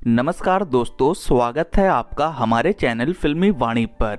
नमस्कार दोस्तों, स्वागत है आपका हमारे चैनल फिल्मी वाणी पर।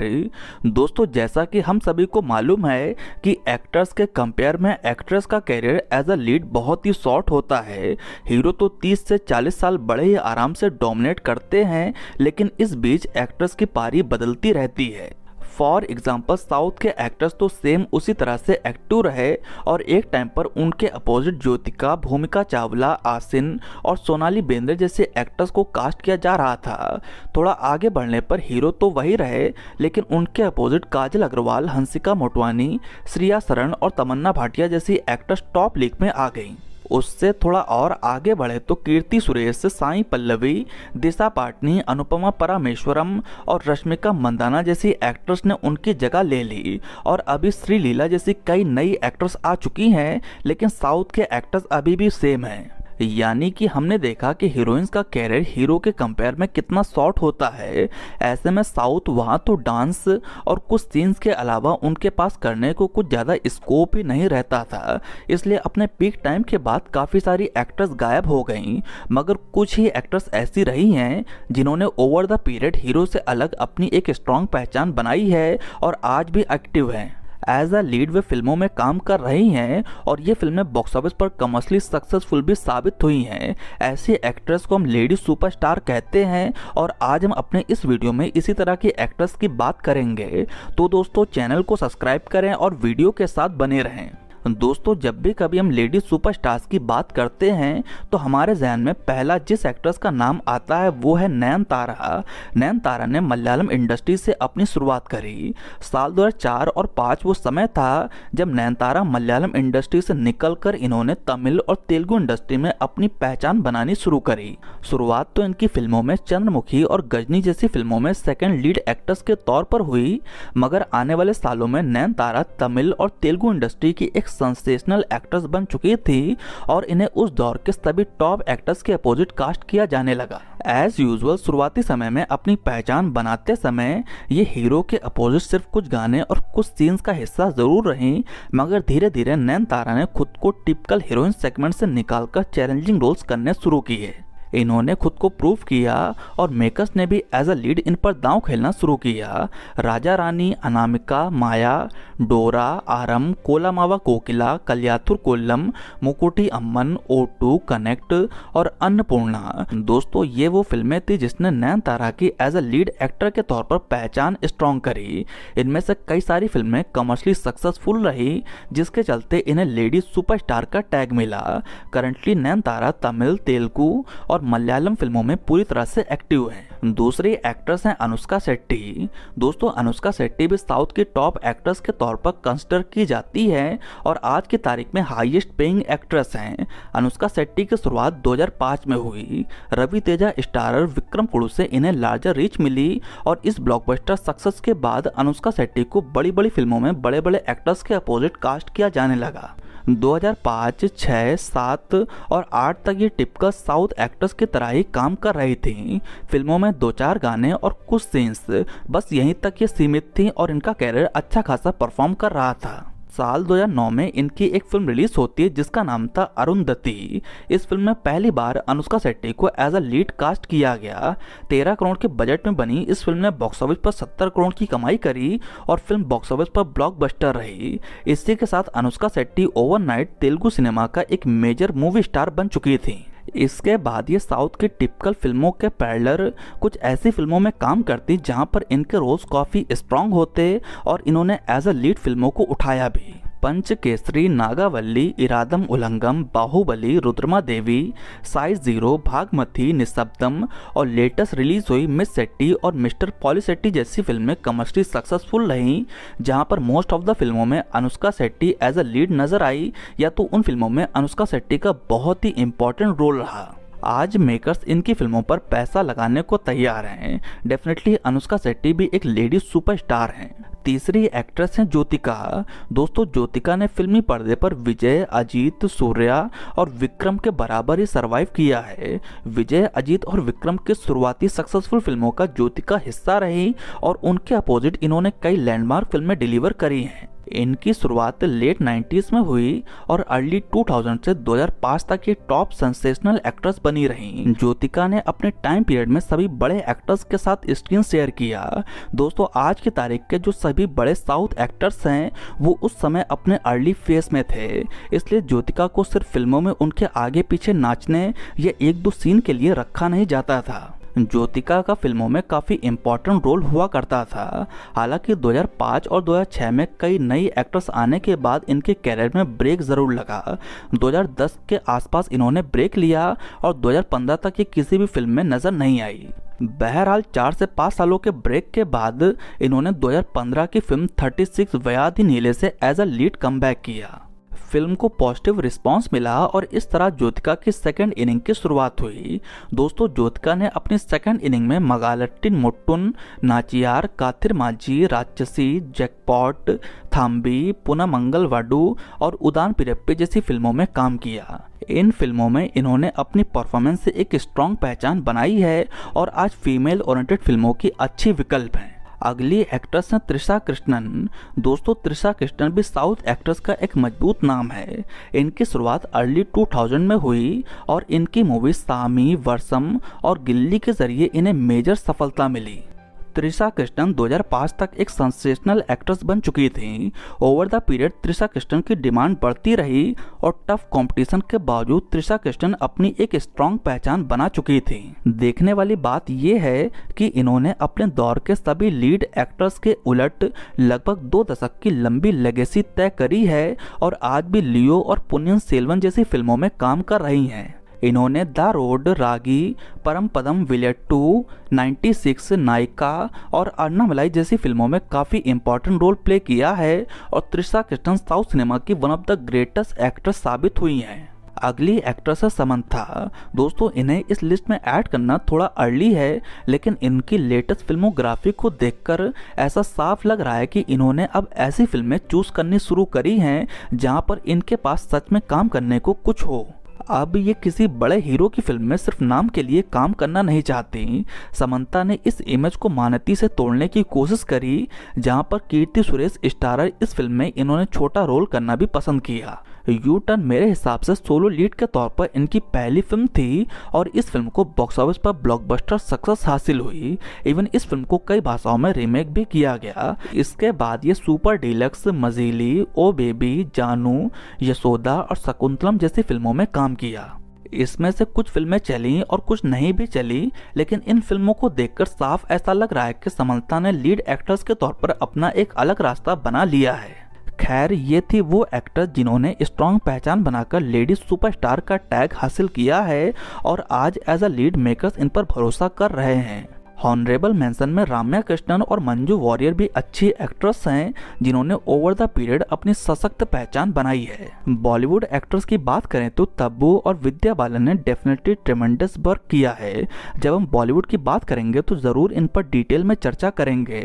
दोस्तों, जैसा कि हम सभी को मालूम है कि एक्टर्स के कंपेयर में एक्ट्रेस का कैरियर एज अ लीड बहुत ही शॉर्ट होता है। हीरो तो 30 से 40 साल बड़े ही आराम से डोमिनेट करते हैं, लेकिन इस बीच एक्ट्रेस की पारी बदलती रहती है। फॉर एग्जाम्पल, साउथ के एक्टर्स तो सेम उसी तरह से एक्टिव रहे और एक टाइम पर उनके अपोजिट ज्योतिका, भूमिका चावला, आसिन और सोनाली बेंद्रे जैसे एक्टर्स को कास्ट किया जा रहा था। थोड़ा आगे बढ़ने पर हीरो तो वही रहे, लेकिन उनके अपोजिट काजल अग्रवाल, हंसिका मोटवानी, श्रिया सरन और तमन्ना भाटिया जैसी एक्टर्स टॉप लीग में आ गई। उससे थोड़ा और आगे बढ़े तो कीर्ति सुरेश, साई पल्लवी, दिशा पाटनी, अनुपमा परमेश्वरम और रश्मिका मंदाना जैसी एक्ट्रेस ने उनकी जगह ले ली और अभी श्रीलीला जैसी कई नई एक्ट्रेस आ चुकी हैं, लेकिन साउथ के एक्टर्स अभी भी सेम हैं। यानी कि हमने देखा कि हीरोइंस का कैरियर हीरो के कंपेयर में कितना शॉर्ट होता है। ऐसे में साउथ वहाँ तो डांस और कुछ सीन्स के अलावा उनके पास करने को कुछ ज़्यादा स्कोप ही नहीं रहता था, इसलिए अपने पीक टाइम के बाद काफ़ी सारी एक्ट्रेस गायब हो गईं। मगर कुछ ही एक्ट्रेस ऐसी रही हैं जिन्होंने ओवर द पीरियड हीरो से अलग अपनी एक स्ट्रॉन्ग पहचान बनाई है और आज भी एक्टिव हैं। एज अ लीड वे फिल्मों में काम कर रही हैं और ये फिल्में बॉक्स ऑफिस पर कमर्शियली सक्सेसफुल भी साबित हुई हैं। ऐसी एक्ट्रेस को हम लेडी सुपरस्टार कहते हैं और आज हम अपने इस वीडियो में इसी तरह की एक्ट्रेस की बात करेंगे। तो दोस्तों, चैनल को सब्सक्राइब करें और वीडियो के साथ बने रहें। दोस्तों, जब भी कभी हम लेडी सुपरस्टार्स की बात करते हैं तो हमारे जहन में पहला जिस एक्ट्रेस का नाम आता है वो है नयनतारा। नयनतारा ने मलयालम इंडस्ट्री से अपनी शुरुआत करी। साल 2004 और 2005 वो समय था जब नयनतारा मलयालम इंडस्ट्री से निकलकर इन्होंने तमिल और तेलुगु इंडस्ट्री में अपनी पहचान बनानी शुरू करी। शुरुआत तो इनकी फिल्मों में चंद्रमुखी और गजनी जैसी फिल्मों में सेकेंड लीड एक्ट्रेस के तौर पर हुई, मगर आने वाले सालों में नयनतारा तमिल और तेलुगु इंडस्ट्री की एक सेंसेशनल एक्ट्रेस बन चुकी थी और इन्हें उस दौर के सभी टॉप एक्टर्स के अपोजिट कास्ट किया जाने लगा। एज यूजुअल शुरुआती समय में अपनी पहचान बनाते समय ये हीरो के अपोजिट सिर्फ कुछ गाने और कुछ सीन्स का हिस्सा जरूर रही, मगर धीरे धीरे नयनतारा ने खुद को टिपिकल हीरोइन सेगमेंट से निकालकर चैलेंजिंग रोल्स करने शुरू किए। इन्होंने खुद को प्रूव किया और मेकर्स ने भी एज अ लीड इन पर दांव खेलना शुरू किया। राजा रानी, अनामिका, माया, डोरा, आरम, कोलामावा कोकिला, कल्याथुर कोल्लम, मुकुटी अम्मन, O2, कनेक्ट और अन्नपूर्णा। दोस्तों, ये वो फिल्में थी जिसने नयनतारा की एज अ लीड एक्टर के तौर पर पहचान स्ट्रॉन्ग करी। इनमें से कई सारी फिल्में कमर्शियली सक्सेसफुल रही, जिसके चलते इन्हें लेडी सुपरस्टार का टैग मिला। करंटली नयनतारा तमिल, तेलुगु और मलयालम फिल्मों में पूरी तरह से एक्टिव हैं। दूसरी एक्ट्रेस हैं अनुष्का शेट्टी। दोस्तों, अनुष्का शेट्टी भी साउथ की टॉप एक्ट्रेस के तौर पर कंसिडर की जाती है और आज की तारीख में हाईएस्ट पेइंग एक्ट्रेस हैं। अनुष्का शेट्टी की शुरुआत 2005 में हुई। रवि तेजा स्टारर विक्रम कुड़ू से इन्हें लार्जर रीच मिली और इस ब्लॉकबस्टर सक्सेस के बाद अनुष्का शेट्टी को बड़ी बड़ी फिल्मों में बड़े बड़े एक्टर्स के अपोजिट कास्ट किया जाने लगा। 2005, 6, 7 और 8 तक ये टिपिकल साउथ एक्टर्स की तरह ही काम कर रही थी। फिल्मों में 2-4 गाने और कुछ सीन्स, बस यहीं तक ये सीमित थी और इनका कैरियर अच्छा खासा परफॉर्म कर रहा था। साल 2009 में इनकी एक फिल्म रिलीज होती है जिसका नाम था अरुंधति। इस फिल्म में पहली बार अनुष्का शेट्टी को एज अ लीड कास्ट किया गया। 13 करोड़ के बजट में बनी इस फिल्म ने बॉक्स ऑफिस पर 70 करोड़ की कमाई करी और फिल्म बॉक्स ऑफिस पर ब्लॉकबस्टर रही। इसी के साथ अनुष्का शेट्टी ओवरनाइट तेलुगु सिनेमा का एक मेजर मूवी स्टार बन चुकी थी। इसके बाद ये साउथ की टिपिकल फिल्मों के पैरेलल कुछ ऐसी फिल्मों में काम करती जहां पर इनके रोल्स काफ़ी स्ट्रॉन्ग होते और इन्होंने एज अ लीड फिल्मों को उठाया भी। पंच केसरी, नागावल्ली, इरादम उलंगम, बाहुबली, रुद्रमा देवी, साइज 0, भागमती, निशब्दम और लेटेस्ट रिलीज हुई मिस शेट्टी और मिस्टर पॉलीसेट्टी जैसी फिल्में कमर्शियली सक्सेसफुल रहीं, जहां पर मोस्ट ऑफ द फिल्मों में Anushka Shetty as a lead नजर आई या तो उन फिल्मों में अनुष्का शेट्टी का बहुत ही इंपॉर्टेंट रोल रहा। आज मेकर्स इनकी फिल्मों पर पैसा लगाने को तैयार हैं। डेफिनेटली अनुष्का शेट्टी भी एक लेडी सुपरस्टार हैं। तीसरी एक्ट्रेस हैं ज्योतिका। दोस्तों, ज्योतिका ने फिल्मी पर्दे पर विजय, अजीत, सूर्या और विक्रम के बराबर ही सरवाइव किया है। विजय, अजीत और विक्रम के शुरुआती सक्सेसफुल फिल्मों का ज्योतिका हिस्सा रही और उनके अपोजिट इन्होंने कई लैंडमार्क फिल्में डिलीवर करी हैं। इनकी शुरुआत लेट 90s में हुई और अर्ली 2000 से 2005 तक ये टॉप सेंसेशनल एक्ट्रेस बनी रहीं। ज्योतिका ने अपने टाइम पीरियड में सभी बड़े एक्टर्स के साथ स्क्रीन शेयर किया। दोस्तों आज की तारीख के जो सभी बड़े साउथ एक्टर्स हैं वो उस समय अपने अर्ली फेज में थे, इसलिए ज्योतिका को सिर्फ फिल्मों में उनके आगे पीछे नाचने या एक दो सीन के लिए रखा नहीं जाता था। ज्योतिका का फिल्मों में काफ़ी इम्पोर्टेंट रोल हुआ करता था। हालांकि 2005 और 2006 में कई नई एक्ट्रेस आने के बाद इनके कैरियर में ब्रेक ज़रूर लगा। 2010 के आसपास इन्होंने ब्रेक लिया और 2015 तक ये किसी भी फिल्म में नज़र नहीं आई। बहरहाल 4 से 5 सालों के ब्रेक के बाद इन्होंने 2015 की फिल्म 36 व्याधि नीले से एज अ लीड कमबैक किया। फिल्म को पॉजिटिव रिस्पांस मिला और इस तरह ज्योतिका की सेकंड इनिंग की शुरुआत हुई। दोस्तों ज्योतिका ने अपनी सेकंड इनिंग में मगालट्टिन मुट्टुन, नाचियार, काथिर माझी, राक्षसी, जैकपॉट, थाम्बी, पुनः मंगल वाडू और उदान पिरप्पे जैसी फिल्मों में काम किया। इन फिल्मों में इन्होंने अपनी परफॉर्मेंस से एक स्ट्रॉन्ग पहचान बनाई है और आज फीमेल ओरिएंटेड फिल्मों की अच्छी विकल्प हैं। अगली एक्ट्रेस हैं त्रिशा कृष्णन। दोस्तों त्रिशा कृष्णन भी साउथ एक्ट्रेस का एक मजबूत नाम है। इनकी शुरुआत अर्ली 2000 में हुई और इनकी मूवी सामी, वर्षम और गिल्ली के जरिए इन्हें मेजर सफलता मिली। त्रिशा कृष्णन 2005 तक एक सेंसेशनल एक्ट्रेस बन चुकी थी। Over the period Trisha Krishnan की डिमांड बढ़ती रही और टफ कंपटीशन के बावजूद त्रिशा कृष्णन अपनी एक स्ट्रॉन्ग पहचान बना चुकी थी। देखने वाली बात यह है कि इन्होंने अपने दौर के सभी लीड एक्टर्स के उलट लगभग 2 दशक की लंबी लेगेसी तय करी है और आज भी लियो और पुन्नियन सेल्वन जैसी फिल्मों में काम कर रही हैं। इन्होंने द रोड, रागी, परम पदम, विलेट्टू, 96, नायिका और अन्नामलाई जैसी फिल्मों में काफ़ी इंपॉर्टेंट रोल प्ले किया है और त्रिशा कृष्णन साउथ सिनेमा की one of the greatest actress साबित हुई हैं। अगली एक्ट्रेस है समंथा। दोस्तों इन्हें इस लिस्ट में ऐड करना थोड़ा अर्ली है, लेकिन इनकी लेटेस्ट फिल्मोग्राफी को देखकर ऐसा साफ लग रहा है कि इन्होंने अब ऐसी फिल्में चूज करनी शुरू करी हैं जहां पर इनके पास सच में काम करने को कुछ हो। अब ये किसी बड़े हीरो की फिल्म में सिर्फ नाम के लिए काम करना नहीं चाहती। समंथा ने इस इमेज को मानती से तोड़ने की कोशिश करी, जहां पर कीर्ति सुरेश स्टारर इस फिल्म में इन्होंने छोटा रोल करना भी पसंद किया। यू टर्न मेरे हिसाब से सोलो लीड के तौर पर इनकी पहली फिल्म थी और इस फिल्म को बॉक्स ऑफिस पर ब्लॉकबस्टर सक्सेस हासिल हुई। इवन इस फिल्म को कई भाषाओं में रीमेक भी किया गया। इसके बाद ये सुपर डीलक्स, मजीली, ओ बेबी, जानू, यशोदा और शकुंतलम जैसी फिल्मों में काम किया। इसमें से कुछ फिल्में चली और कुछ नहीं भी चली, लेकिन इन फिल्मों को देखकर साफ ऐसा लग रहा है कि समंथा ने लीड एक्ट्रेस के तौर पर अपना एक अलग रास्ता बना लिया है। खैर ये थी वो एक्टर जिन्होंने स्ट्रॉन्ग पहचान बनाकर लेडी सुपरस्टार का टैग हासिल किया है और आज एज अ लीड मेकर्स इन पर भरोसा कर रहे हैं। हॉनरेबल मेंशन में राम्या कृष्णन और मंजू वॉरियर भी अच्छी एक्ट्रेस हैं जिन्होंने ओवर द पीरियड अपनी सशक्त पहचान बनाई है। बॉलीवुड एक्ट्रेस की बात करें तो तब्बू और विद्या बालन ने डेफिनेटली ट्रेमेंडस वर्क किया है। जब हम बॉलीवुड की बात करेंगे तो जरूर इन पर डिटेल में चर्चा करेंगे।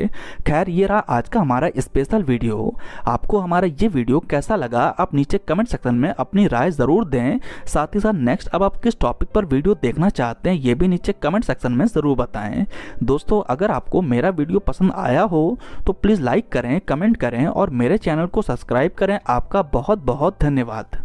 खैर ये रहा आज का हमारा स्पेशल वीडियो। आपको हमारा ये वीडियो कैसा लगा आप नीचे कमेंट सेक्शन में अपनी राय जरूर दें। साथ ही साथ नेक्स्ट अब आप किस टॉपिक पर वीडियो देखना चाहते हैं ये भी नीचे कमेंट सेक्शन में जरूर बताएं। दोस्तों अगर आपको मेरा वीडियो पसंद आया हो तो प्लीज़ लाइक करें, कमेंट करें और मेरे चैनल को सब्सक्राइब करें। आपका बहुत बहुत धन्यवाद।